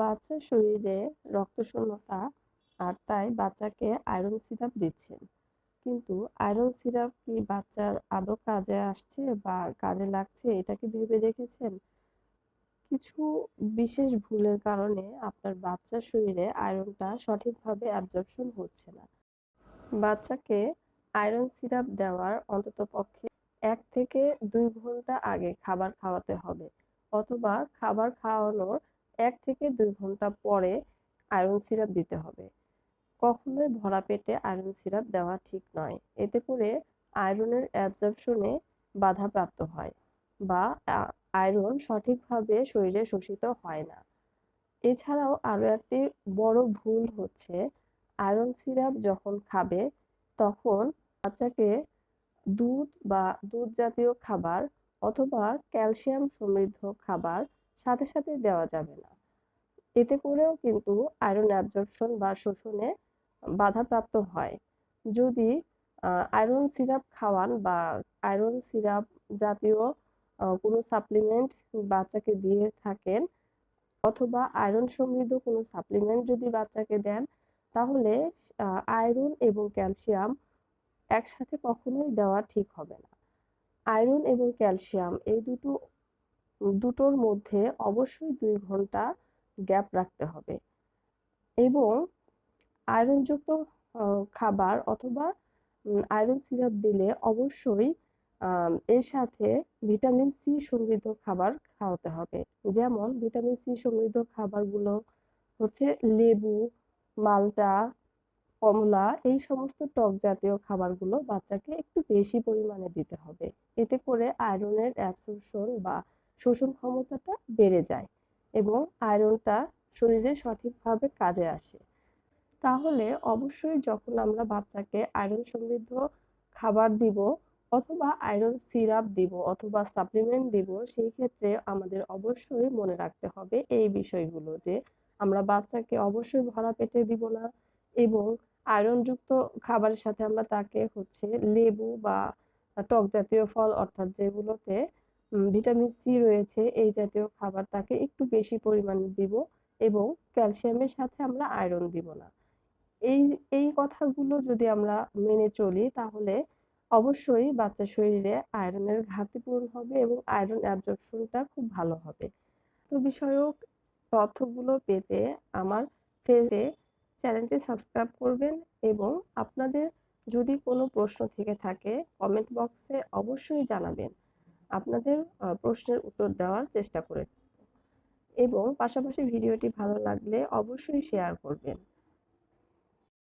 বাচ্চার শরীরে রক্তশূন্যতা আর তাই বাচ্চাকে আয়রন সিরাপ দিচ্ছেন। কিন্তু আয়রন সিরাপ কি বাচ্চার আদৌ কাজে আসছে বা কাজে লাগছে এটা কি ভেবে দেখেছেন? কিছু বিশেষ ভুলের কারণে আপনার বাচ্চার শরীরে আয়রনটা সঠিকভাবে অ্যাবজর্পশন হচ্ছে না। বাচ্চাকে আয়রন সিরাপ দেওয়ার অন্ততপক্ষে ১ থেকে ২ ঘন্টা আগে খাবার খাওয়াতে হবে, অথবা খাবার খাওয়ানোর ১ থেকে ২ ঘন্টা পরে আয়রন সিরাপ দিতে হবে। কখনোই ভরা পেটে আয়রন সিরাপ দেওয়া ঠিক নয়। এতে করে আয়রনের অ্যাবজর্পশনে বাধাপ্রাপ্ত হয় বা আয়রন সঠিকভাবে শরীরে শোষিত হয় না। এছাড়াও আরো একটি বড় ভুল হচ্ছে, আয়রন সিরাপ যখন খাবে তখন বাচ্চাকে দুধ বা দুধ জাতীয় খাবার অথবা ক্যালসিয়াম সমৃদ্ধ খাবার সাথে সাথে দেওয়া যাবে না। এতে করেও কিন্তু আয়রন অ্যাবজর্পশন বা শোষণে বাধাপ্রাপ্ত হয়। যদি আয়রন সিরাপ খাওয়ান বা আয়রন সিরাপ জাতীয় কোনো সাপ্লিমেন্ট বাচ্চাকে দিয়ে থাকেন অথবা আয়রন সমৃদ্ধ কোনো সাপ্লিমেন্ট যদি বাচ্চাকে দেন, তাহলে আয়রন এবং ক্যালসিয়াম একসাথে কখনোই দেওয়া ঠিক হবে না। আয়রন এবং ক্যালসিয়াম এই দুটোর মধ্যে অবশ্যই ২ ঘন্টা গ্যাপ রাখতে হবে এবং আয়রনযুক্ত খাবার অথবা আয়রন সিরাপ দিলে অবশ্যই এর সাথে ভিটামিন সি সমৃদ্ধ খাবার খাওয়াতে হবে। যেমন ভিটামিন সি সমৃদ্ধ খাবারগুলো হচ্ছে লেবু, মাল্টা, কমলা এই সমস্ত টক জাতীয় খাবারগুলো বাচ্চাকে একটু বেশি পরিমাণে দিতে হবে। এতে করে আয়রনের অ্যাবসর্পশন বা শোষণ ক্ষমতাটা বেড়ে যায় এবং আয়রনটা শরীরে সঠিকভাবে কাজে আসে। তাহলে অবশ্যই যখন আমরা বাচ্চাকে আয়রন সমৃদ্ধ খাবার দিব অথবা আয়রন সিরাপ দিব অথবা সাপ্লিমেন্ট দিব, সেই ক্ষেত্রে আমাদের অবশ্যই মনে রাখতে হবে এই বিষয়গুলো যে আমরা বাচ্চাকে অবশ্যই ভরা পেটে দিব না এবং আয়রনযুক্ত খাবারের সাথে আমরা তাকে হচ্ছে লেবু বা টক জাতীয় ফল অর্থাৎ যেগুলোতে ভিটামিন সি রয়েছে এই জাতীয় খাবার তাকে একটু বেশি পরিমাণে দিব এবং ক্যালসিয়ামের সাথে আমরা আয়রন দিব না। এই এই কথাগুলো যদি আমরা মেনে চলি তাহলে অবশ্যই বাচ্চার শরীরে আয়রনের ঘাটতি পূরণ হবে এবং আয়রন অ্যাবজর্পশনটা খুব ভালো হবে। তো বিষয়ক তথ্যগুলো পেতে আমার পেজে চ্যানেলটি সাবস্ক্রাইব করবেন এবং আপনাদের যদি কোনো প্রশ্ন থেকে থাকে কমেন্ট বক্সে অবশ্যই জানাবেন। আপনাদের প্রশ্নের উত্তর দেওয়ার চেষ্টা করে এবং পাশাপাশি ভিডিওটি ভালো লাগলে অবশ্যই শেয়ার করবেন।